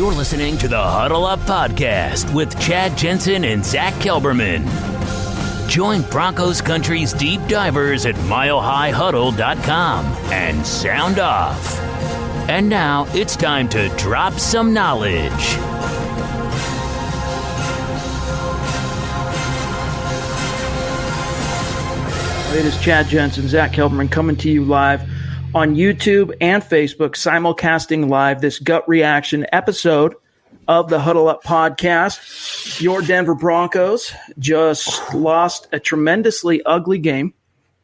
You're listening to the Huddle Up Podcast with Chad Jensen and Zach Kelberman. Join Broncos Country's deep divers at milehighhuddle.com and sound off. And now it's time to drop some knowledge. It is Chad Jensen, Zach Kelberman coming to you live on YouTube and Facebook, simulcasting live this gut reaction episode of the Huddle Up Podcast. Your Denver Broncos just lost a tremendously ugly game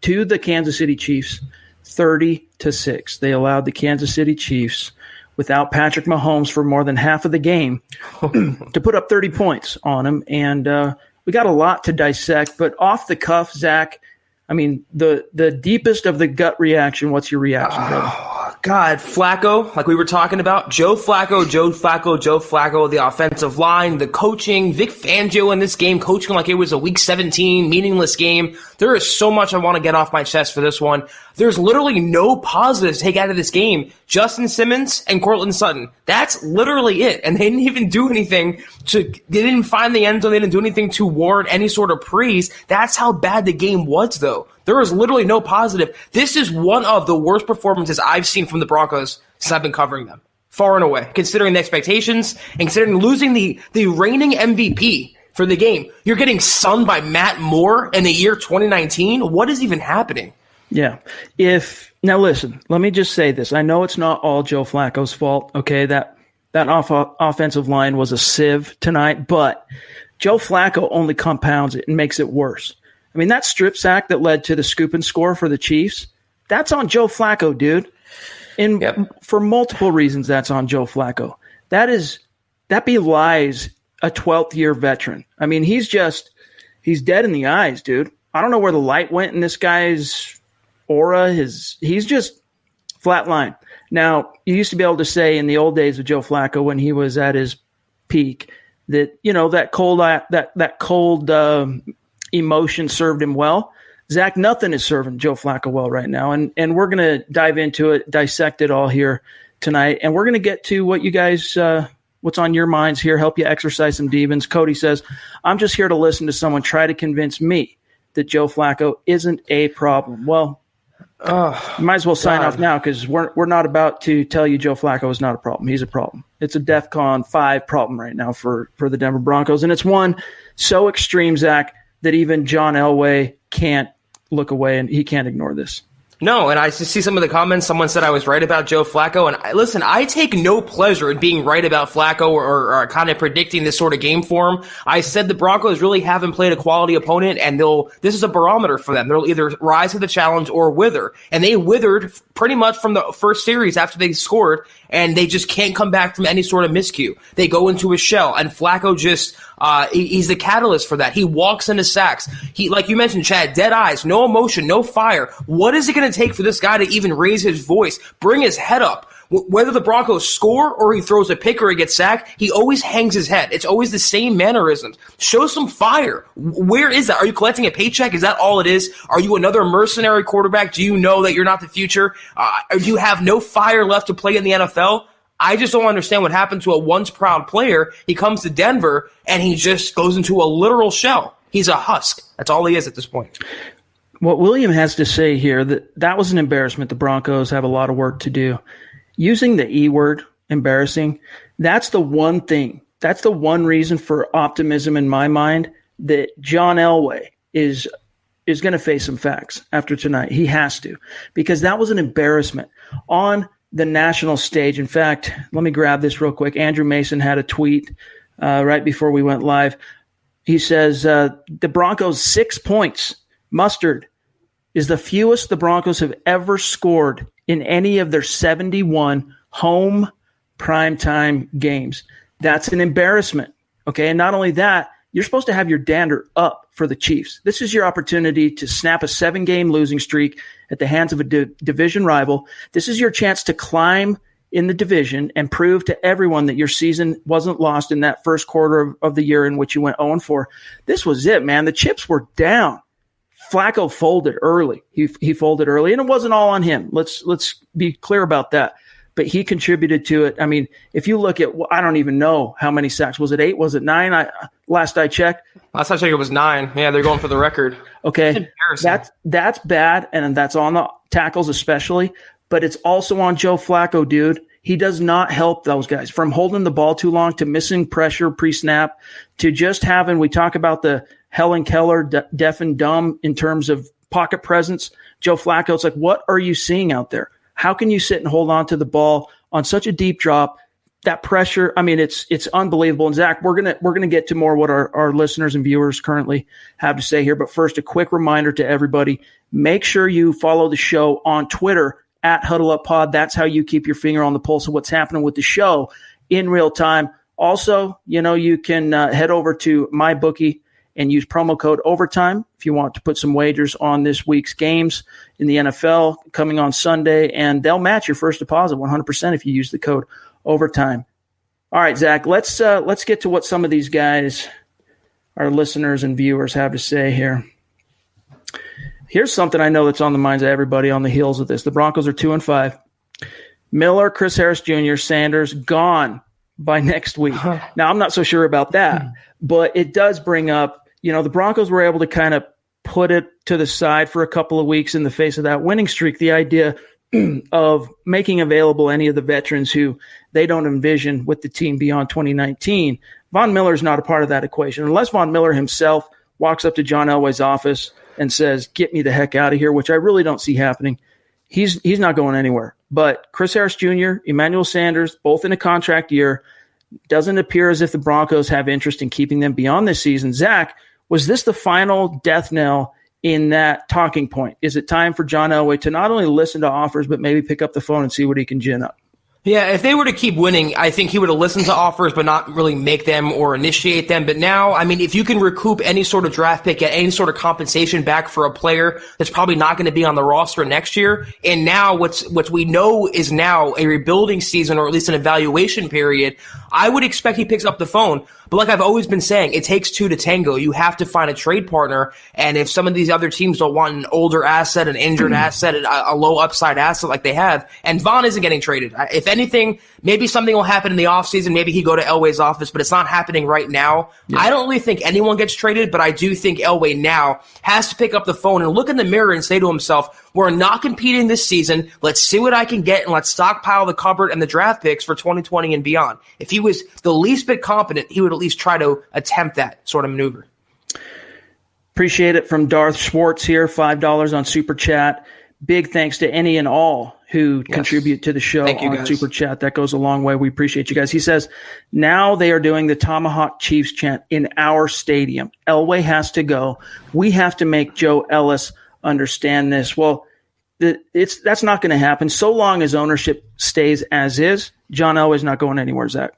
to the Kansas City Chiefs, 30-6. They allowed the Kansas City Chiefs, without Patrick Mahomes for more than half of the game, to put up 30 points on them. And we got a lot to dissect, but off the cuff, Zach, I mean, the deepest of the gut reaction, what's your reaction, brother? God, Flacco, like we were talking about, Joe Flacco, the offensive line, the coaching, Vic Fangio in this game, coaching like it was a Week 17 meaningless game. There is so much I want to get off my chest for this one. There's literally no positives to take out of this game. Justin Simmons and Courtland Sutton. That's literally it. And they didn't even do anything they didn't find the end zone. They didn't do anything to warrant any sort of praise. That's how bad the game was, though. There was literally no positive. This is one of the worst performances I've seen from the Broncos since I've been covering them, far and away, considering the expectations and considering losing the reigning MVP for the game. You're getting sunned by Matt Moore in the year 2019. What is even happening? Yeah. Now listen, let me just say this. I know it's not all Joe Flacco's fault. Okay, that offensive line was a sieve tonight, but Joe Flacco only compounds it and makes it worse. I mean, that strip sack that led to the scoop and score for the Chiefs, that's on Joe Flacco, dude. And for multiple reasons, that's on Joe Flacco. That belies a 12th year veteran. I mean, he's dead in the eyes, dude. I don't know where the light went in this guy's aura. He's just flatline. Now, you used to be able to say in the old days of Joe Flacco when he was at his peak that, you know, that cold emotion served him well. Zach, nothing is serving Joe Flacco well right now. And we're going to dive into it, dissect it all here tonight. And we're going to get to what you guys, what's on your minds here, help you exercise some demons. Cody says, I'm just here to listen to someone try to convince me that Joe Flacco isn't a problem. Well, you might as well sign off now because we're not about to tell you Joe Flacco is not a problem. He's a problem. It's a DEFCON 5 problem right now for the Denver Broncos. And it's one so extreme, Zach, that even John Elway can't look away and he can't ignore this. No, and I just see some of the comments. Someone said I was right about Joe Flacco. And listen, I take no pleasure in being right about Flacco or kind of predicting this sort of game for him. I said the Broncos really haven't played a quality opponent, and this is a barometer for them. They'll either rise to the challenge or wither. And they withered pretty much from the first series after they scored, and they just can't come back from any sort of miscue. They go into a shell, and Flacco just he's the catalyst for that. He walks into sacks. He, like you mentioned, Chad, dead eyes, no emotion, no fire. What is it going to take for this guy to even raise his voice, bring his head up? Whether the Broncos score or he throws a pick or he gets sacked, he always hangs his head. It's always the same mannerisms. Show some fire. Where is that? Are you collecting a paycheck? Is that all it is? Are you another mercenary quarterback? Do you know that you're not the future? Do you have no fire left to play in the NFL? I just don't understand what happened to a once proud player. He comes to Denver and he just goes into a literal shell. He's a husk. That's all he is at this point. What William has to say here, that was an embarrassment. The Broncos have a lot of work to do. Using the E word, embarrassing, that's the one thing. That's the one reason for optimism in my mind that John Elway is going to face some facts after tonight. He has to, because that was an embarrassment on the national stage. In fact, let me grab this real quick. Andrew Mason had a tweet right before we went live. He says, the Broncos 6 points, mustard, is the fewest the Broncos have ever scored in any of their 71 home primetime games. That's an embarrassment. Okay. And not only that, you're supposed to have your dander up for the Chiefs. This is your opportunity to snap a 7-game losing streak at the hands of a division rival. This is your chance to climb in the division and prove to everyone that your season wasn't lost in that first quarter of the year in which you went 0-4. This was it, man. The chips were down. Flacco folded early. He folded early, and it wasn't all on him. Let's be clear about that. but he contributed to it. I mean, if you look at, I don't even know how many sacks. Was it 8? Was it 9? Last I checked. Last I checked, it was 9. Yeah, they're going for the record. Okay, that's bad, and that's on the tackles especially, but it's also on Joe Flacco, dude. He does not help those guys, from holding the ball too long to missing pressure pre-snap to just having, we talk about the Helen Keller deaf and dumb in terms of pocket presence. Joe Flacco, it's like, what are you seeing out there? How can you sit and hold on to the ball on such a deep drop? That pressure, I mean, it's unbelievable. And Zach, we're gonna get to more what our listeners and viewers currently have to say here. But first, a quick reminder to everybody: make sure you follow the show on Twitter at Huddle Up Pod. That's how you keep your finger on the pulse of what's happening with the show in real time. Also, you can head over to MyBookie and use promo code OVERTIME if you want to put some wagers on this week's games in the NFL coming on Sunday, and they'll match your first deposit 100% if you use the code OVERTIME. All right, Zach, let's get to what some of these guys, our listeners and viewers, have to say here. Here's something I know that's on the minds of everybody on the heels of this. The Broncos are 2-5. Miller, Chris Harris Jr., Sanders gone by next week. Now, I'm not so sure about that, but it does bring up, the Broncos were able to kind of put it to the side for a couple of weeks in the face of that winning streak. The idea of making available any of the veterans who they don't envision with the team beyond 2019. Von Miller is not a part of that equation. Unless Von Miller himself walks up to John Elway's office and says, get me the heck out of here, which I really don't see happening, he's not going anywhere. But Chris Harris Jr., Emmanuel Sanders, both in a contract year, doesn't appear as if the Broncos have interest in keeping them beyond this season. Zach, was this the final death knell in that talking point? Is it time for John Elway to not only listen to offers, but maybe pick up the phone and see what he can gin up? Yeah, if they were to keep winning, I think he would have listened to offers but not really make them or initiate them. But now, I mean, if you can recoup any sort of draft pick, get any sort of compensation back for a player that's probably not going to be on the roster next year, and now what we know is now a rebuilding season, or at least an evaluation period, I would expect he picks up the phone. But like I've always been saying, it takes two to tango. You have to find a trade partner, and if some of these other teams don't want an older asset, an injured asset, a low upside asset like they have, and Vaughn isn't getting traded. If anything, maybe something will happen in the offseason. Maybe he go to Elway's office, but it's not happening right now. Yeah. I don't really think anyone gets traded, but I do think Elway now has to pick up the phone and look in the mirror and say to himself, we're not competing this season. Let's see what I can get, and let's stockpile the cupboard and the draft picks for 2020 and beyond. If he was the least bit competent, he would at least try to attempt that sort of maneuver. Appreciate it from Darth Schwartz here, $5 on Super Chat. Big thanks to any and all who contribute to the show on Super Chat. That goes a long way. We appreciate you guys. He says, now they are doing the Tomahawk Chiefs chant in our stadium. Elway has to go. We have to make Joe Ellis understand this. Well, that's not going to happen. So long as ownership stays as is, John Elway's not going anywhere, Zach.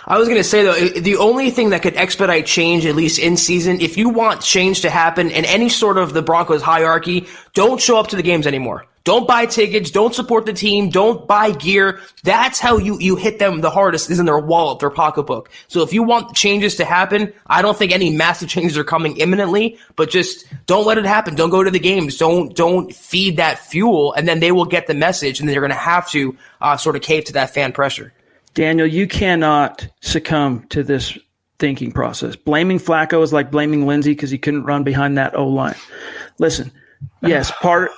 I was going to say, though, the only thing that could expedite change, at least in season, if you want change to happen in any sort of the Broncos hierarchy, don't show up to the games anymore. Don't buy tickets. Don't support the team. Don't buy gear. That's how you hit them the hardest, is in their wallet, their pocketbook. So if you want changes to happen, I don't think any massive changes are coming imminently, but just don't let it happen. Don't go to the games. Don't feed that fuel, and then they will get the message, and then you're going to have to sort of cave to that fan pressure. Daniel, you cannot succumb to this thinking process. Blaming Flacco is like blaming Lindsey because he couldn't run behind that O-line. Listen, yes,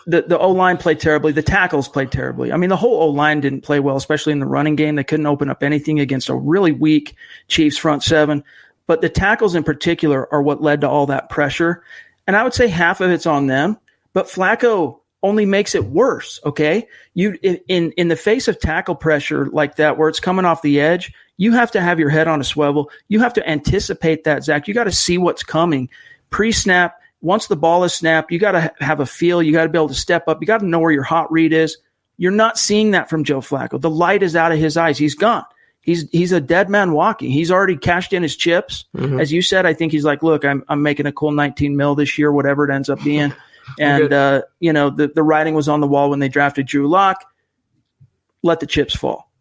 the O-line played terribly. The tackles played terribly. I mean, the whole O-line didn't play well, especially in the running game. They couldn't open up anything against a really weak Chiefs front seven. But the tackles in particular are what led to all that pressure. And I would say half of it's on them. But Flacco only makes it worse, okay? You in the face of tackle pressure like that, where it's coming off the edge, you have to have your head on a swivel. You have to anticipate that, Zach. You got to see what's coming. Pre-snap, once the ball is snapped, you got to have a feel. You got to be able to step up. You got to know where your hot read is. You're not seeing that from Joe Flacco. The light is out of his eyes. He's gone. He's a dead man walking. He's already cashed in his chips. Mm-hmm. As you said, I think he's like, look, I'm making a cool 19 mil this year, whatever it ends up being. And, the writing was on the wall when they drafted Drew Lock. Let the chips fall.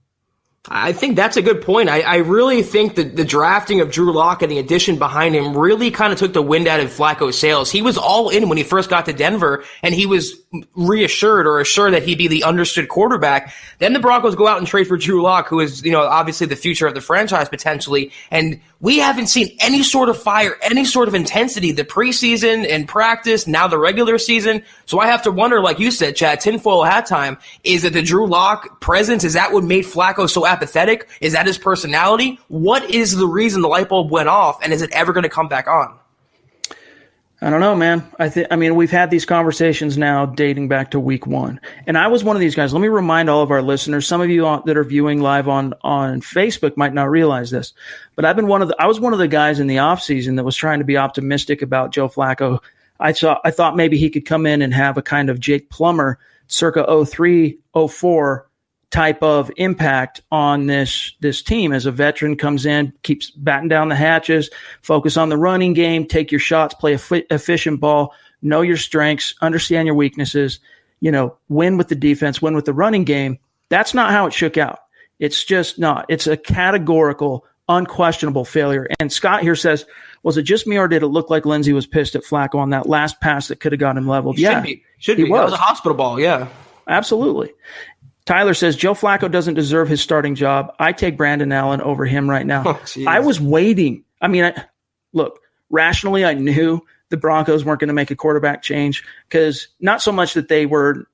I think that's a good point. I really think that the drafting of Drew Lock and the addition behind him really kind of took the wind out of Flacco's sails. He was all in when he first got to Denver, and he was reassured or assured that he'd be the understood quarterback. Then the Broncos go out and trade for Drew Lock, who is, obviously the future of the franchise potentially. And we haven't seen any sort of fire, any sort of intensity, the preseason and practice, now the regular season. So I have to wonder, like you said, Chad, tinfoil hat time, is it the Drew Lock presence? Is that what made Flacco so apathetic? Is that his personality? What is the reason the light bulb went off, and is it ever going to come back on? I don't know, man. We've had these conversations now dating back to week 1. And I was one of these guys. Let me remind all of our listeners, some of you that are viewing live on Facebook might not realize this, but I was one of the guys in the offseason that was trying to be optimistic about Joe Flacco. I thought maybe he could come in and have a kind of Jake Plummer circa 03, 04 type of impact on this team as a veteran comes in, keeps batting down the hatches, focus on the running game, take your shots, play efficient ball, know your strengths, understand your weaknesses, win with the defense, win with the running game. That's not how it shook out. It's just not. It's a categorical, unquestionable failure. And Scott here says, was it just me or did it look like Lindsey was pissed at Flacco on that last pass that could have got him leveled? Should be. That was a hospital ball, yeah. Absolutely. Tyler says, Joe Flacco doesn't deserve his starting job. I take Brandon Allen over him right now. Oh, I was waiting. Look, rationally, I knew the Broncos weren't going to make a quarterback change because not so much that they weren't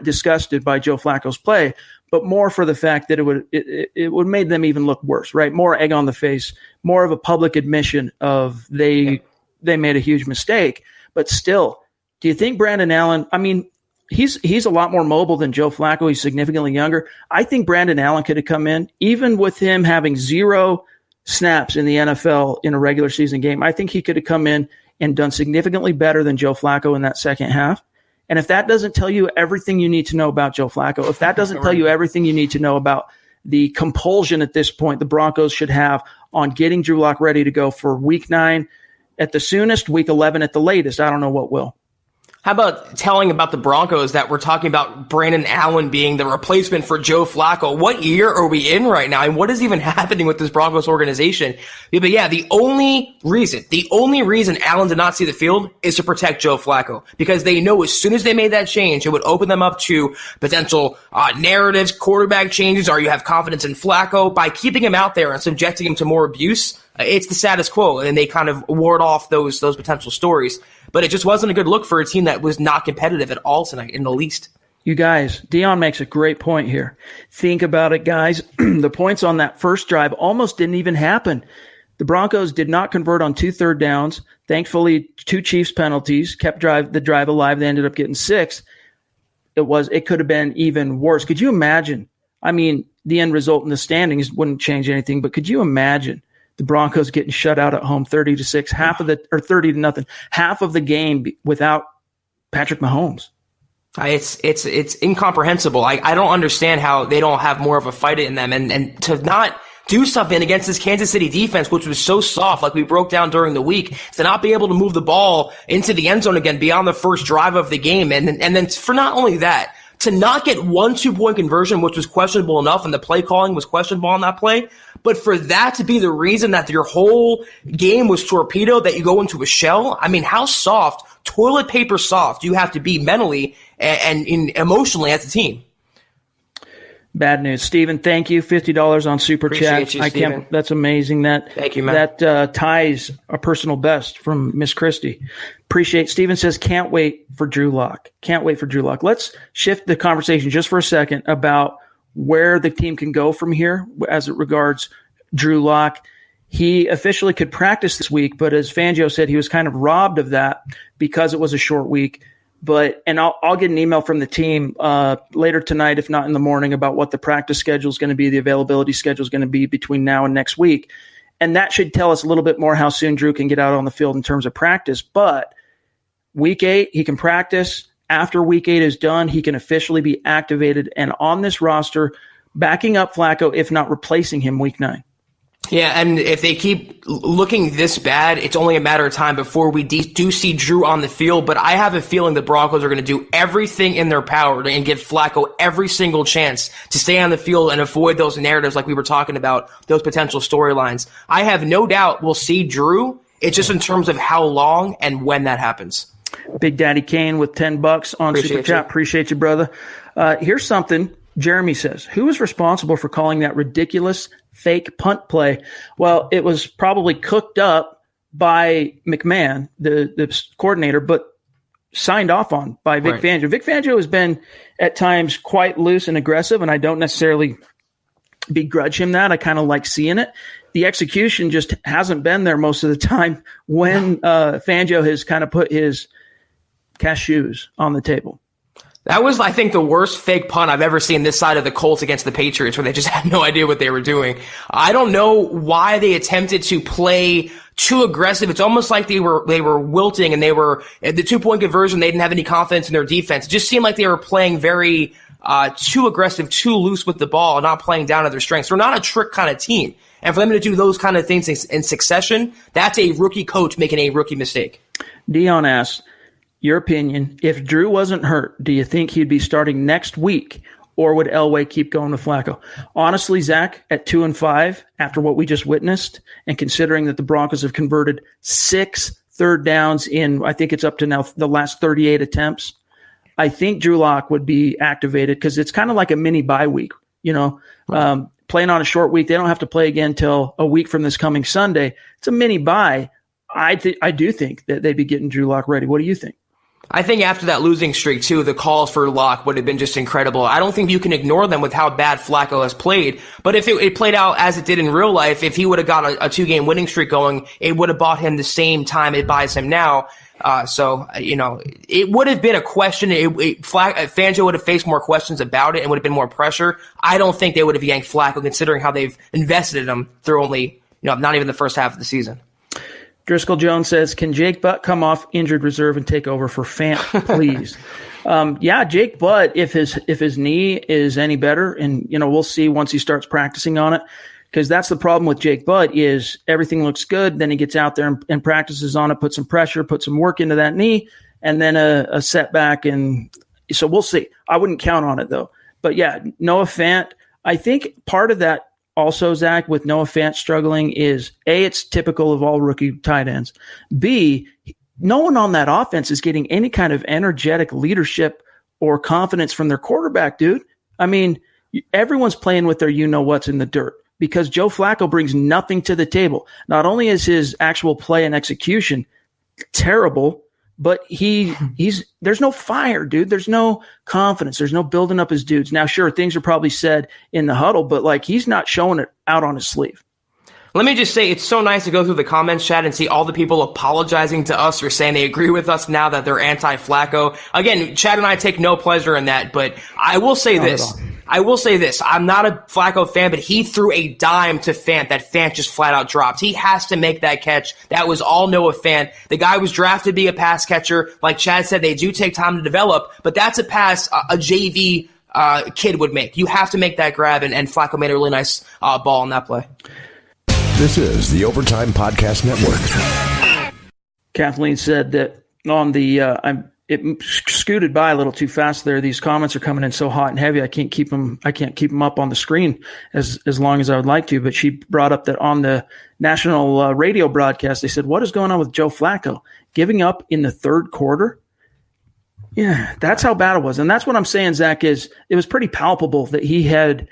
disgusted by Joe Flacco's play, but more for the fact that it would made them even look worse, right? More egg on the face, more of a public admission of they made a huge mistake. But still, do you think Brandon Allen, he's a lot more mobile than Joe Flacco. He's significantly younger. I think Brandon Allen could have come in, even with him having 0 snaps in the NFL in a regular season game. I think he could have come in and done significantly better than Joe Flacco in that second half. And if that doesn't tell you everything you need to know about Joe Flacco, if that doesn't tell you everything you need to know about the compulsion at this point the Broncos should have on getting Drew Lock ready to go for week 9 at the soonest, week 11 at the latest, I don't know what will. How about telling about the Broncos that we're talking about Brandon Allen being the replacement for Joe Flacco? What year are we in right now? And what is even happening with this Broncos organization? But yeah, the only reason Allen did not see the field is to protect Joe Flacco, because they know as soon as they made that change, it would open them up to potential narratives, quarterback changes, or you have confidence in Flacco. By keeping him out there and subjecting him to more abuse, it's the status quo, and they kind of ward off those potential stories. But it just wasn't a good look for a team that was not competitive at all tonight in the least. You guys, Dion makes a great point here. Think about it, guys. The points on that first drive almost didn't even happen. The Broncos did not convert on 2 third downs. Thankfully, 2 Chiefs penalties kept the drive alive. They ended up getting 6. It could have been even worse. Could you imagine? The end result in the standings wouldn't change anything, but could you imagine the Broncos getting shut out at home 30-6, 30-0, half of the game without Patrick Mahomes? It's incomprehensible. I don't understand how they don't have more of a fight in them, and to not do something against this Kansas City defense, which was so soft, like we broke down during the week, to not be able to move the ball into the end zone again beyond the first drive of the game, and then for not only that, to not get 1 2-point conversion, which was questionable enough, and the play calling was questionable on that play, but for that to be the reason that your whole game was torpedoed, that you go into a shell, how soft, toilet paper soft, you have to be mentally and emotionally as a team. Bad news. Steven, thank you. $50 on Super Chat. You, Steven. That's amazing. Thank you, man. That ties a personal best from Miss Christie. Appreciate. Steven says, can't wait for Drew Lock. Can't wait for Drew Lock. Let's shift the conversation just for a second about where the team can go from here as it regards Drew Lock. He officially could practice this week, but as Fangio said, he was kind of robbed of that because it was a short week. And I'll get an email from the team later tonight, if not in the morning, about what the practice schedule is going to be, the availability schedule is going to be between now and next week. And that should tell us a little bit more how soon Drew can get out on the field in terms of practice. But week 8, he can practice. After week 8 is done, he can officially be activated and on this roster, backing up Flacco, if not replacing him week 9. Yeah, and if they keep looking this bad, it's only a matter of time before we do see Drew on the field. But I have a feeling the Broncos are going to do everything in their power and give Flacco every single chance to stay on the field and avoid those narratives like we were talking about, those potential storylines. I have no doubt we'll see Drew. It's just in terms of how long and when that happens. Big Daddy Kane with $10 on Super Chat. Appreciate you, brother. Here's something Jeremy says. Who was responsible for calling that ridiculous fake punt play? Well, it was probably cooked up by McMahon, the coordinator, but signed off on by Vic Fangio. Vic Fangio has been at times quite loose and aggressive, and I don't necessarily begrudge him that. I kind of like seeing it. The execution just hasn't been there most of the time when Fangio has kind of put his cashews on the table. That was, I think, the worst fake punt I've ever seen this side of the Colts against the Patriots, where they just had no idea what they were doing. I don't know why they attempted to play too aggressive. It's almost like they were wilting, and they were at the 2-point conversion. They didn't have any confidence in their defense. It just seemed like they were playing very too aggressive, too loose with the ball, and not playing down to their strengths. They're not a trick kind of team. And for them to do those kind of things in succession, that's a rookie coach making a rookie mistake. Dion asks, your opinion, if Drew wasn't hurt, do you think he'd be starting next week, or would Elway keep going with Flacco? Honestly, Zach, at 2-5, after what we just witnessed, and considering that the Broncos have converted 6 third downs in, I think it's up to now the last 38 attempts, I think Drew Lock would be activated, because it's kind of like a mini bye week, playing on a short week. They don't have to play again till a week from this coming Sunday. It's a mini bye. I do think that they'd be getting Drew Lock ready. What do you think? I think after that losing streak, too, the calls for Locke would have been just incredible. I don't think you can ignore them with how bad Flacco has played. But if it played out as it did in real life, if he would have got a 2-game winning streak going, it would have bought him the same time it buys him now. It would have been a question. Fangio would have faced more questions about it and would have been more pressure. I don't think they would have yanked Flacco, considering how they've invested in him through only, not even the first half of the season. Driscoll Jones says, can Jake Butt come off injured reserve and take over for Fant, please? Jake Butt, if his knee is any better, and, we'll see once he starts practicing on it, because that's the problem with Jake Butt is everything looks good. Then he gets out there and practices on it, put some pressure, put some work into that knee, and then a setback. And so we'll see. I wouldn't count on it, though. But, Noah Fant, I think part of that also, Zach, with Noah Fant struggling is, A, it's typical of all rookie tight ends. B, no one on that offense is getting any kind of energetic leadership or confidence from their quarterback, dude. I mean, everyone's playing with their what's in the dirt, because Joe Flacco brings nothing to the table. Not only is his actual play and execution terrible, but there's no fire, dude. There's no confidence. There's no building up his dudes. Now, sure, things are probably said in the huddle, but he's not showing it out on his sleeve. Let me just say, it's so nice to go through the comments chat and see all the people apologizing to us or saying they agree with us now that they're anti-Flacco. Again, Chad and I take no pleasure in that, but I will say this. I'm not a Flacco fan, but he threw a dime to Fant that Fant just flat out dropped. He has to make that catch. That was all Noah Fant. The guy was drafted to be a pass catcher. Like Chad said, they do take time to develop, but that's a pass a JV kid would make. You have to make that grab, and Flacco made a really nice ball on that play. This is the Overtime Podcast Network. Kathleen said that on the it scooted by a little too fast there. These comments are coming in so hot and heavy. I can't keep them up on the screen as long as I would like to. But she brought up that on the national radio broadcast, they said, "What is going on with Joe Flacco giving up in the third quarter?" Yeah, that's how bad it was, and that's what I'm saying, Zach. Is it was pretty palpable that he had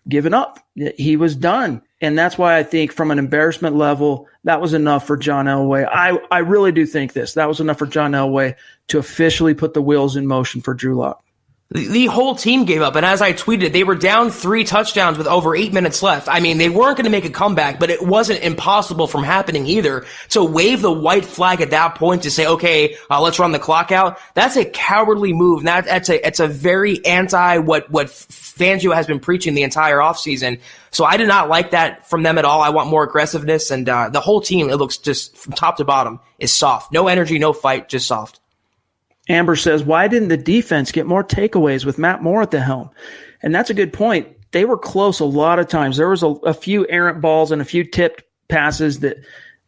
given up. That he was done. And that's why I think from an embarrassment level, that was enough for John Elway. I really do think that was enough for John Elway to officially put the wheels in motion for Drew Lock. The whole team gave up, and as I tweeted, they were down 3 touchdowns with over 8 minutes left. I mean, they weren't going to make a comeback, but it wasn't impossible from happening either. To wave the white flag at that point to say, okay, let's run the clock out, that's a cowardly move. It's a very anti what Fangio has been preaching the entire offseason. So I did not like that from them at all. I want more aggressiveness, and the whole team, it looks just from top to bottom, is soft. No energy, no fight, just soft. Amber says, why didn't the defense get more takeaways with Matt Moore at the helm? And that's a good point. they were close a lot of times. There was a few errant balls and a few tipped passes that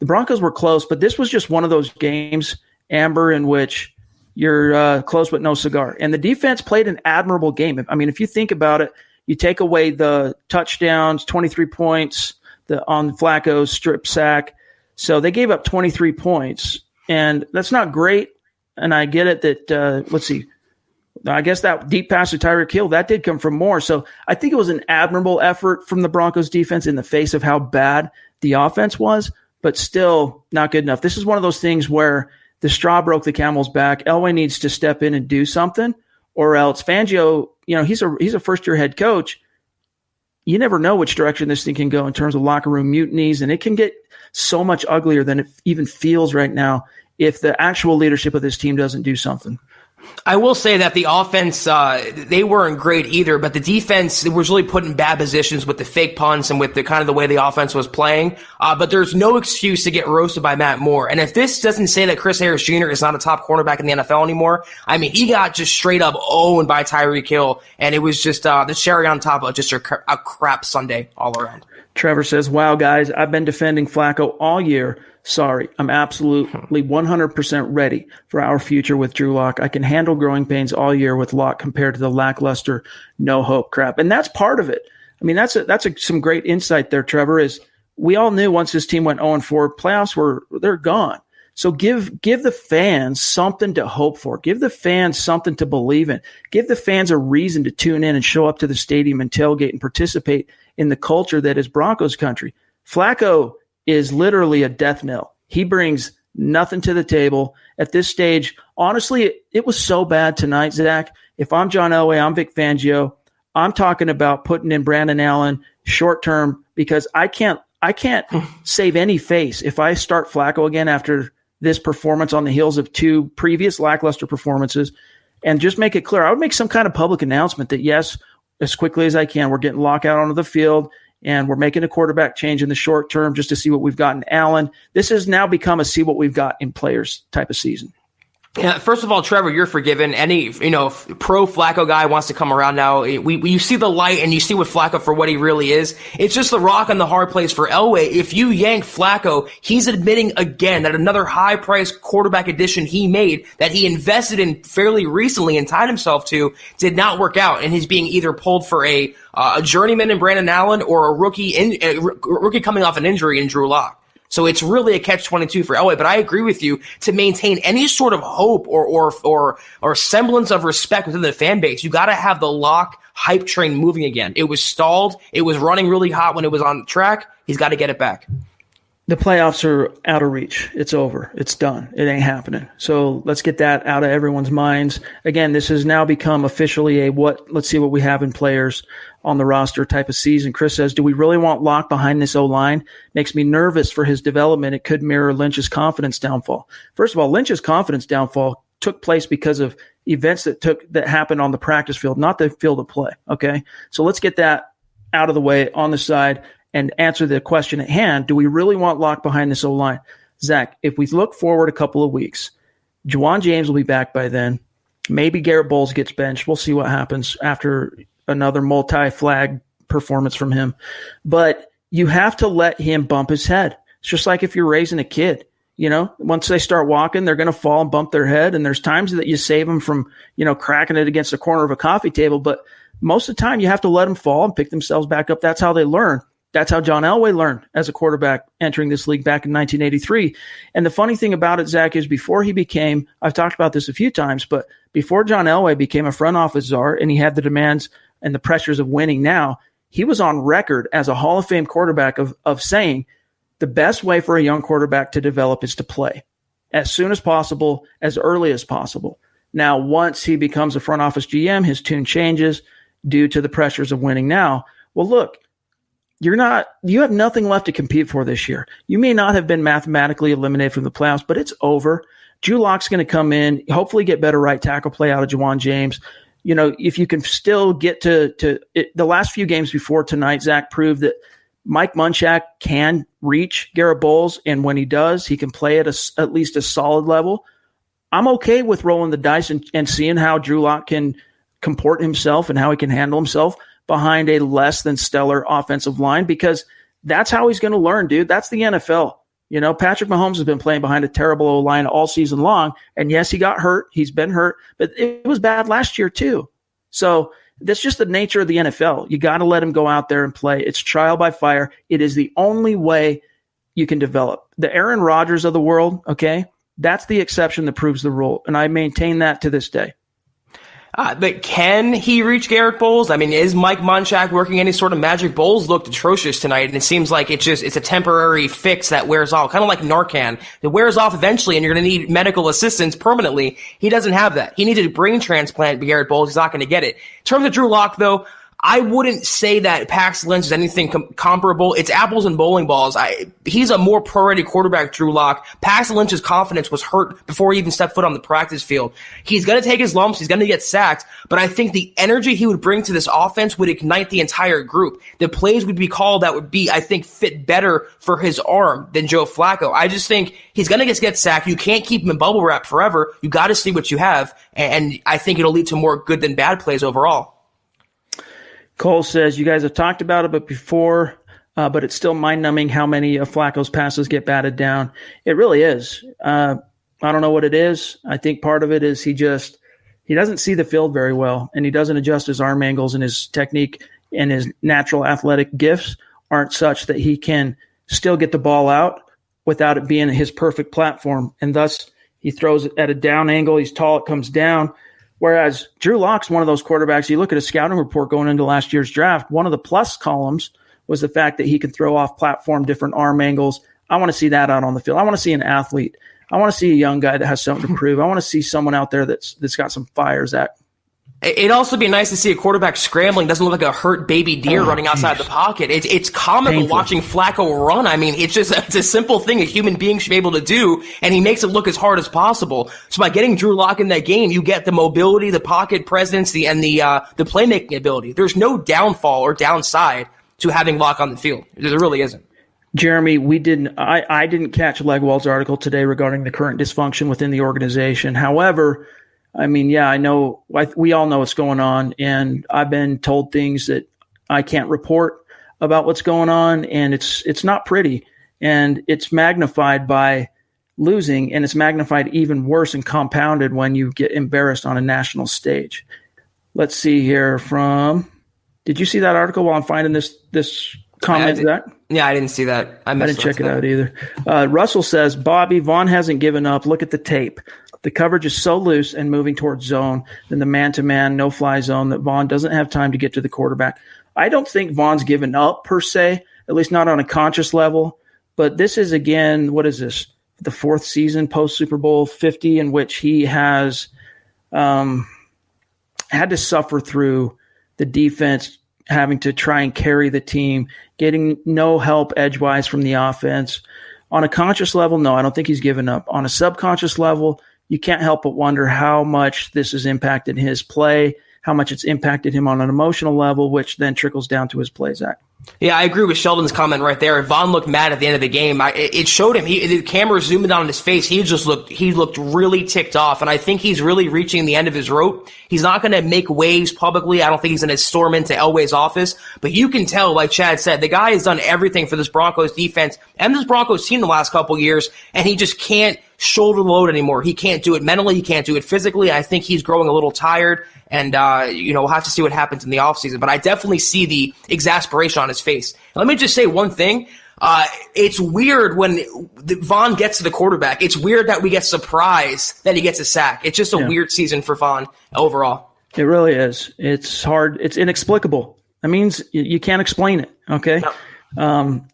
the Broncos were close, but this was just one of those games, Amber, in which you're close but no cigar. And the defense played an admirable game. I mean, if you think about it, you take away the touchdowns, 23 points on Flacco's strip sack. So they gave up 23 points, and that's not great. And I get it that, let's see, I guess that deep pass to Tyreek Hill, that did come from more. So I think it was an admirable effort from the Broncos defense in the face of how bad the offense was, but still not good enough. This is one of those things where the straw broke the camel's back. Elway needs to step in and do something, or else Fangio, he's a first-year head coach. You never know which direction this thing can go in terms of locker room mutinies, and it can get so much uglier than it even feels right now if the actual leadership of this team doesn't do something. I will say that the offense, they weren't great either, but the defense was really put in bad positions with the fake punts and with the kind of the way the offense was playing. But there's no excuse to get roasted by Matt Moore. And if this doesn't say that Chris Harris Jr. is not a top cornerback in the NFL anymore, I mean, he got just straight up owned by Tyreek Hill, and it was just the cherry on top of just a crap Sunday all around. Trevor says, wow, guys, I've been defending Flacco all year. Sorry, I'm absolutely 100% ready for our future with Drew Lock. I can handle growing pains all year with Lock compared to the lackluster, no hope crap. And that's part of it. I mean, that's some great insight there, Trevor, is we all knew once this team went 0-4, playoffs they're gone. So give the fans something to hope for. Give the fans something to believe in. Give the fans a reason to tune in and show up to the stadium and tailgate and participate in the culture that is Broncos country. Flacco is literally a death knell. He brings nothing to the table at this stage. Honestly, it was so bad tonight, Zach. If I'm John Elway, I'm Vic Fangio, I'm talking about putting in Brandon Allen short term, because I can't save any face if I start Flacco again after this performance on the heels of two previous lackluster performances, and just make it clear. I would make some kind of public announcement that, yes, as quickly as I can, we're getting Lockout onto the field, and we're making a quarterback change in the short term just to see what we've got in Allen. This has now become a see what we've got in players type of season. Yeah, first of all, Trevor, you're forgiven. Any, pro Flacco guy wants to come around now. You see the light and you see what Flacco for what he really is. It's just the rock and the hard place for Elway. If you yank Flacco, he's admitting again that another high-priced quarterback addition he made that he invested in fairly recently and tied himself to did not work out, and he's being either pulled for a journeyman in Brandon Allen or a rookie coming off an injury in Drew Lock. So it's really a catch-22 for Elway. But I agree with you, to maintain any sort of hope or semblance of respect within the fan base, you got to have the Lock hype train moving again. It was stalled. It was running really hot when it was on track. He's got to get it back. The playoffs are out of reach. It's over. It's done. It ain't happening. So let's get that out of everyone's minds. Again, this has now become officially let's see what we have in players on the roster type of season. Chris says, do we really want Locke behind this O-line? Makes me nervous for his development. It could mirror Lynch's confidence downfall. First of all, Lynch's confidence downfall took place because of events that happened on the practice field, not the field of play. Okay. So let's get that out of the way on the side and answer the question at hand. Do we really want Locke behind this O-line? Zach, if we look forward a couple of weeks, Juwan James will be back by then. Maybe Garrett Bowles gets benched. We'll see what happens after another multi-flag performance from him. But you have to let him bump his head. It's just like if you're raising a kid. Once they start walking, they're going to fall and bump their head. And there's times that you save them from, cracking it against the corner of a coffee table. But most of the time you have to let them fall and pick themselves back up. That's how they learn. That's how John Elway learned as a quarterback entering this league back in 1983. And the funny thing about it, Zach, is before he became, I've talked about this a few times, but before John Elway became a front office czar and he had the demands and the pressures of winning now, he was on record as a Hall of Fame quarterback of saying the best way for a young quarterback to develop is to play as soon as possible, as early as possible. Now, once he becomes a front office GM, his tune changes due to the pressures of winning now. Well, look, you have nothing left to compete for this year. You may not have been mathematically eliminated from the playoffs, but it's over. Drew Lock's going to come in, hopefully get better right tackle play out of Juwan James. If you can still get to it, the last few games before tonight, Zach proved that Mike Munchak can reach Garrett Bowles, and when he does, he can play at at least a solid level. I'm okay with rolling the dice and seeing how Drew Lock can comport himself and how he can handle himself. behind a less than stellar offensive line, because that's how he's going to learn, dude. That's the NFL. Patrick Mahomes has been playing behind a terrible O-line all season long. And yes, he got hurt. He's been hurt, but it was bad last year too. So that's just the nature of the NFL. You got to let him go out there and play. It's trial by fire. It is the only way you can develop. The Aaron Rodgers of the world, okay, that's the exception that proves the rule. And I maintain that to this day. But can he reach Garrett Bowles? I mean, is Mike Munchak working any sort of magic? Bowles looked atrocious tonight, and it seems like it's a temporary fix that wears off, kind of like Narcan. It wears off eventually, and you're going to need medical assistance permanently. He doesn't have that. He needed a brain transplant, Garrett Bowles. He's not going to get it. In terms of Drew Lock, though, I wouldn't say that Paxton Lynch is anything comparable. It's apples and bowling balls. He's a more pro-ready quarterback, Drew Lock. Paxton Lynch's confidence was hurt before he even stepped foot on the practice field. He's going to take his lumps. He's going to get sacked. But I think the energy he would bring to this offense would ignite the entire group. The plays would be called that would be, I think, fit better for his arm than Joe Flacco. I just think he's going to get sacked. You can't keep him in bubble wrap forever. You got to see what you have. And I think it'll lead to more good than bad plays overall. Cole says, you guys have talked about it before, but it's still mind-numbing how many of Flacco's passes get batted down. It really is. I don't know what it is. I think part of it is he doesn't see the field very well, and he doesn't adjust his arm angles, and his technique and his natural athletic gifts aren't such that he can still get the ball out without it being his perfect platform. And thus, he throws it at a down angle. He's tall, it comes down. Whereas Drew Lock's one of those quarterbacks, you look at a scouting report going into last year's draft, one of the plus columns was the fact that he could throw off platform, different arm angles. I want to see that out on the field. I want to see an athlete. I want to see a young guy that has something to prove. I want to see someone out there that's got some fire, Zach. It'd also be nice to see a quarterback scrambling, doesn't look like a hurt baby deer running outside the pocket. It's comical watching Flacco run. I mean, it's a simple thing a human being should be able to do, and he makes it look as hard as possible. So by getting Drew Lock in that game, you get the mobility, the pocket presence, and the playmaking ability. There's no downfall or downside to having Lock on the field. There really isn't. Jeremy, I didn't catch Legwold's article today regarding the current dysfunction within the organization. However, I mean, yeah, I know. We all know what's going on, and I've been told things that I can't report about what's going on, and it's not pretty, and it's magnified by losing, and it's magnified even worse and compounded when you get embarrassed on a national stage. Let's see here did you see that article while I'm finding this comment to that? Yeah, I didn't see that. I didn't check it out either. Russell says, Bobby, Vaughn hasn't given up. Look at the tape. The coverage is so loose and moving towards zone, then the man-to-man, no-fly zone, that Vaughn doesn't have time to get to the quarterback. I don't think Vaughn's given up per se, at least not on a conscious level. But this is, again, what is this? The fourth season post-Super Bowl 50 in which he has had to suffer through the defense having to try and carry the team, getting no help edgewise from the offense. On a conscious level, no, I don't think he's given up. On a subconscious level, you can't help but wonder how much this has impacted his play, how much it's impacted him on an emotional level, which then trickles down to his play, Zach. Yeah, I agree with Sheldon's comment right there. Vaughn looked mad at the end of the game. It showed him. The camera zoomed in on his face. He looked really ticked off, and I think he's really reaching the end of his rope. He's not going to make waves publicly. I don't think he's going to storm into Elway's office, but you can tell, like Chad said, the guy has done everything for this Broncos defense and this Broncos team the last couple years, and he just can't shoulder the load anymore. He can't do it mentally. He can't do it physically. I think he's growing a little tired, and we'll have to see what happens in the offseason. But I definitely see the exasperation on his face. Let me just say one thing. It's weird when Vaughn gets to the quarterback. It's weird that we get surprised that he gets a sack. It's just a weird season for Vaughn overall. It really is. It's hard. It's inexplicable. That means you can't explain it. Okay. No.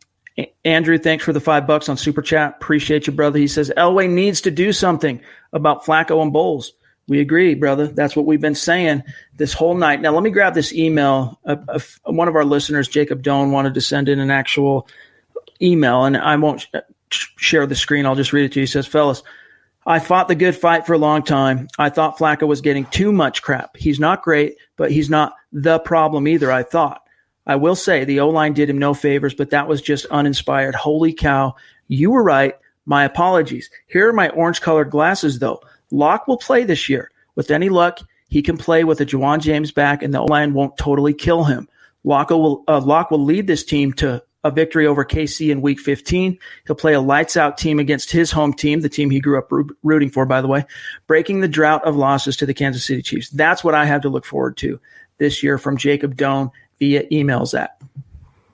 Andrew, thanks for the $5 on Super Chat. Appreciate you, brother. He says, Elway needs to do something about Flacco and Bowles. We agree, brother. That's what we've been saying this whole night. Now, let me grab this email. One of our listeners, Jacob Doan, wanted to send in an actual email, and I won't share the screen. I'll just read it to you. He says, fellas, I fought the good fight for a long time. I thought Flacco was getting too much crap. He's not great, but he's not the problem either, I thought. I will say the O-line did him no favors, but that was just uninspired. Holy cow. You were right. My apologies. Here are my orange-colored glasses, though. Locke will play this year. With any luck, he can play with a Juwan James back, and the O-line won't totally kill him. Locke will lead this team to a victory over KC in Week 15. He'll play a lights-out team against his home team, the team he grew up rooting for, by the way, breaking the drought of losses to the Kansas City Chiefs. That's what I have to look forward to this year from Jacob Doan via email, Zach.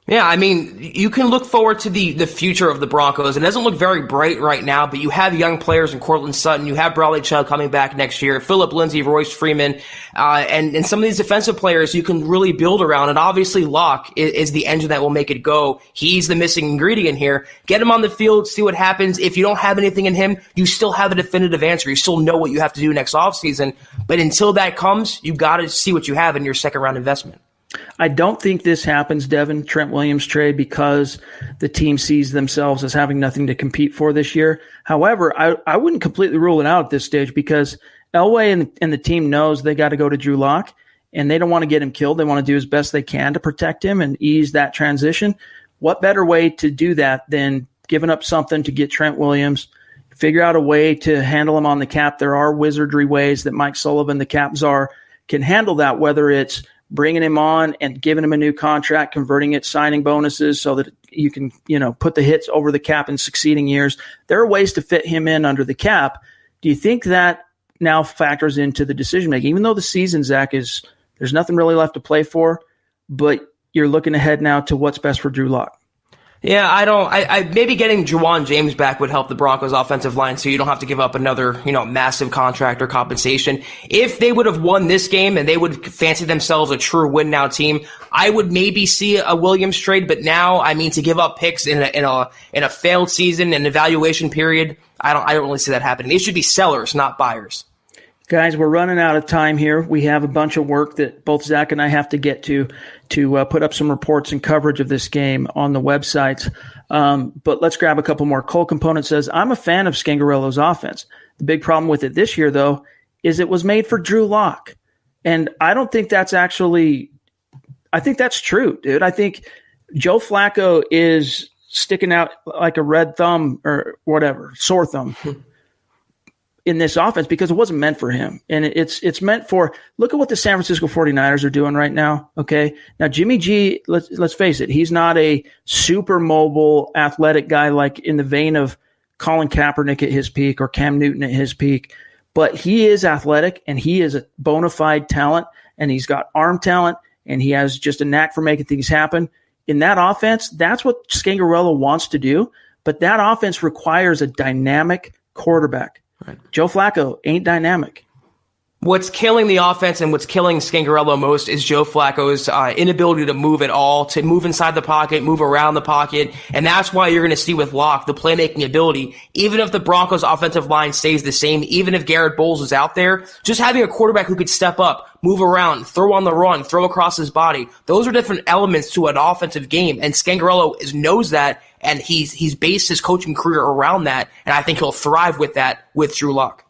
Yeah, I mean, you can look forward to the future of the Broncos. It doesn't look very bright right now, but you have young players in Cortland Sutton. You have Bradley Chubb coming back next year, Phillip Lindsay, Royce Freeman, and some of these defensive players you can really build around. And obviously Locke is the engine that will make it go. He's the missing ingredient here. Get him on the field, see what happens. If you don't have anything in him, you still have a definitive answer. You still know what you have to do next offseason. But until that comes, you got to see what you have in your second-round investment. I don't think this happens, Devin, Trent Williams trade, because the team sees themselves as having nothing to compete for this year. However, I wouldn't completely rule it out at this stage because Elway and the team knows they got to go to Drew Lock, and they don't want to get him killed. They want to do as best they can to protect him and ease that transition. What better way to do that than giving up something to get Trent Williams, figure out a way to handle him on the cap? There are wizardry ways that Mike Sullivan, the cap czar, can handle that, whether it's bringing him on and giving him a new contract, converting it, signing bonuses so that you can, put the hits over the cap in succeeding years. There are ways to fit him in under the cap. Do you think that now factors into the decision making? Even though the season, Zach, there's nothing really left to play for, but you're looking ahead now to what's best for Drew Lock. Yeah, I maybe getting Juwan James back would help the Broncos offensive line so you don't have to give up another, massive contract or compensation. If they would have won this game and they would fancy themselves a true win now team, I would maybe see a Williams trade, but now, to give up picks in a failed season and evaluation period, I don't really see that happening. It should be sellers, not buyers. Guys, we're running out of time here. We have a bunch of work that both Zach and I have to get to put up some reports and coverage of this game on the websites. But let's grab a couple more. Cole Component says, I'm a fan of Scangarello's offense. The big problem with it this year, though, is it was made for Drew Lock. And I don't think that's I think that's true, dude. I think Joe Flacco is sticking out like a red thumb or whatever, sore thumb. In this offense because it wasn't meant for him. And it's meant for, look at what the San Francisco 49ers are doing right now. Okay. Now, Jimmy G, let's face it, he's not a super mobile athletic guy like in the vein of Colin Kaepernick at his peak or Cam Newton at his peak, but he is athletic and he is a bona fide talent and he's got arm talent and he has just a knack for making things happen. In that offense, that's what Scangarello wants to do, but that offense requires a dynamic quarterback. Right. Joe Flacco ain't dynamic. What's killing the offense and what's killing Scangarello most is Joe Flacco's inability to move at all, to move inside the pocket, move around the pocket. And that's why you're going to see with Locke the playmaking ability. Even if the Broncos offensive line stays the same, even if Garrett Bowles is out there, just having a quarterback who could step up, move around, throw on the run, throw across his body. Those are different elements to an offensive game. And Scangarello knows that. And he's based his coaching career around that, and I think he'll thrive with that with Drew Lock.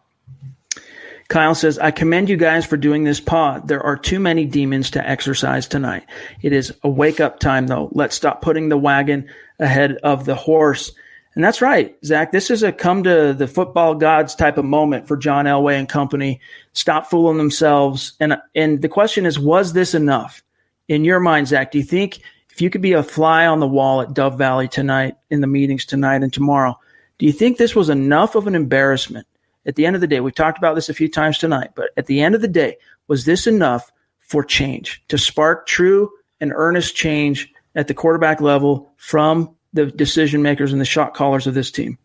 Kyle says, I commend you guys for doing this pod. There are too many demons to exercise tonight. It is a wake-up time, though. Let's stop putting the wagon ahead of the horse. And that's right, Zach. This is a come to the football gods type of moment for John Elway and company. Stop fooling themselves. And the question is, was this enough? In your mind, Zach, do you think if you could be a fly on the wall at Dove Valley tonight, in the meetings tonight and tomorrow, do you think this was enough of an embarrassment? At the end of the day, we've talked about this a few times tonight, but at the end of the day, was this enough for change, to spark true and earnest change at the quarterback level from the decision makers and the shot callers of this team?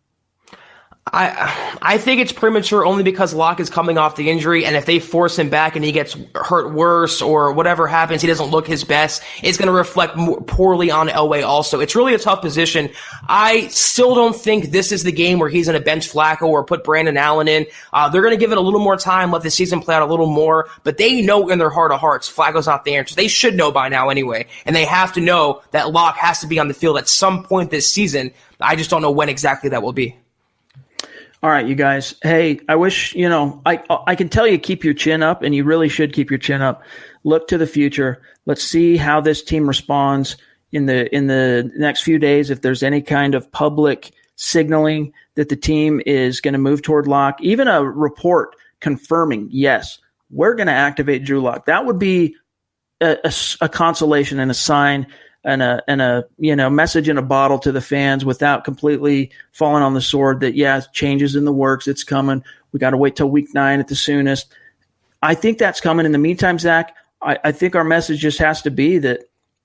I think it's premature only because Locke is coming off the injury, and if they force him back and he gets hurt worse or whatever happens, he doesn't look his best, it's going to reflect poorly on Elway also. It's really a tough position. I still don't think this is the game where he's going to bench Flacco or put Brandon Allen in. They're going to give it a little more time, let the season play out a little more, but they know in their heart of hearts Flacco's not the answer. They should know by now anyway, and they have to know that Locke has to be on the field at some point this season. I just don't know when exactly that will be. All right, you guys. Hey, I wish, I can tell you keep your chin up, and you really should keep your chin up. Look to the future. Let's see how this team responds in the next few days. If there's any kind of public signaling that the team is going to move toward Locke, even a report confirming, yes, we're going to activate Drew Lock. That would be a consolation and a sign and a message in a bottle to the fans without completely falling on the sword that, yeah, changes in the works. It's coming. We got to wait till week 9 at the soonest. I think that's coming. In the meantime, Zach, I think our message just has to be that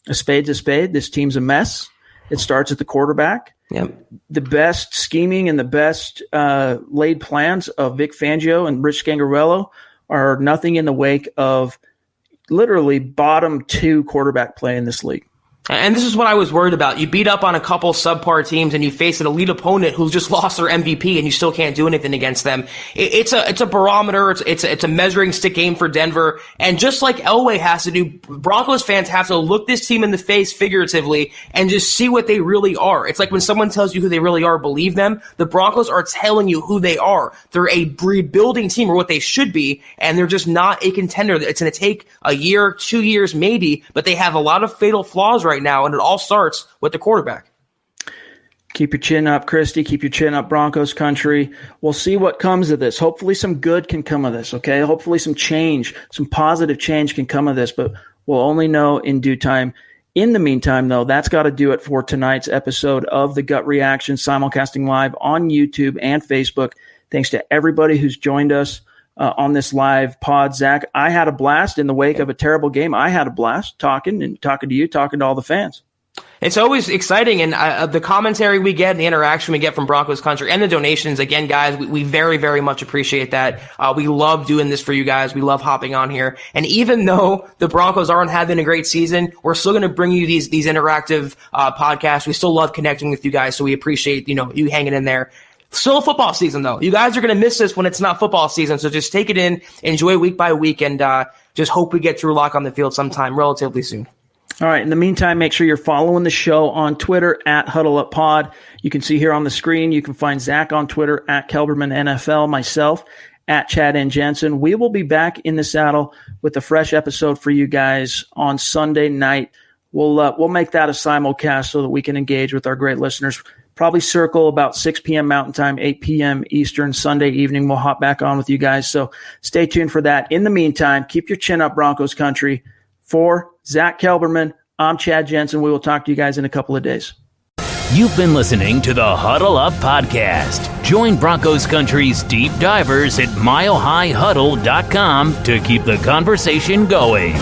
a spade's a spade. This team's a mess. It starts at the quarterback. Yep. The best scheming and the best laid plans of Vic Fangio and Rich Scangarello are nothing in the wake of literally bottom 2 quarterback play in this league. And this is what I was worried about. You beat up on a couple subpar teams and you face an elite opponent who's just lost their MVP and you still can't do anything against them. It's a barometer. It's a measuring stick game for Denver. And just like Elway has to do, Broncos fans have to look this team in the face figuratively and just see what they really are. It's like when someone tells you who they really are, believe them. The Broncos are telling you who they are. They're a rebuilding team, or what they should be, and they're just not a contender. It's going to take a year, 2 years maybe, but they have a lot of fatal flaws right now, and it all starts with the quarterback. Keep your chin up, Christy. Keep your chin up, Broncos country. We'll see what comes of this. Hopefully some good can come of this, okay? Hopefully some change, some positive change can come of this, but we'll only know in due time. In the meantime, though, that's got to do it for tonight's episode of The Gut Reaction, simulcasting live on YouTube and Facebook. Thanks to everybody who's joined us on this live pod. Zach, I had a blast in the wake of a terrible game. I had a blast talking to you, talking to all the fans. It's always exciting, and the commentary we get, and the interaction we get from Broncos country, and the donations, again, guys, we very, very much appreciate that. We love doing this for you guys. We love hopping on here. And even though the Broncos aren't having a great season, we're still going to bring you these interactive podcasts. We still love connecting with you guys, so we appreciate you hanging in there. Still football season, though. You guys are going to miss this when it's not football season, so just take it in, enjoy week by week, and just hope we get Drew Lock on the field sometime relatively soon. All right. In the meantime, make sure you're following the show on Twitter at HuddleUpPod. You can see here on the screen. You can find Zach on Twitter at KelbermanNFL, myself at Chad N. Jensen. We will be back in the saddle with a fresh episode for you guys on Sunday night. We'll make that a simulcast so that we can engage with our great listeners. Probably circle about 6 p.m. Mountain Time, 8 p.m. Eastern, Sunday evening. We'll hop back on with you guys. So stay tuned for that. In the meantime, keep your chin up, Broncos country. For Zach Kelberman, I'm Chad Jensen. We will talk to you guys in a couple of days. You've been listening to the Huddle Up Podcast. Join Broncos Country's deep divers at milehighhuddle.com to keep the conversation going.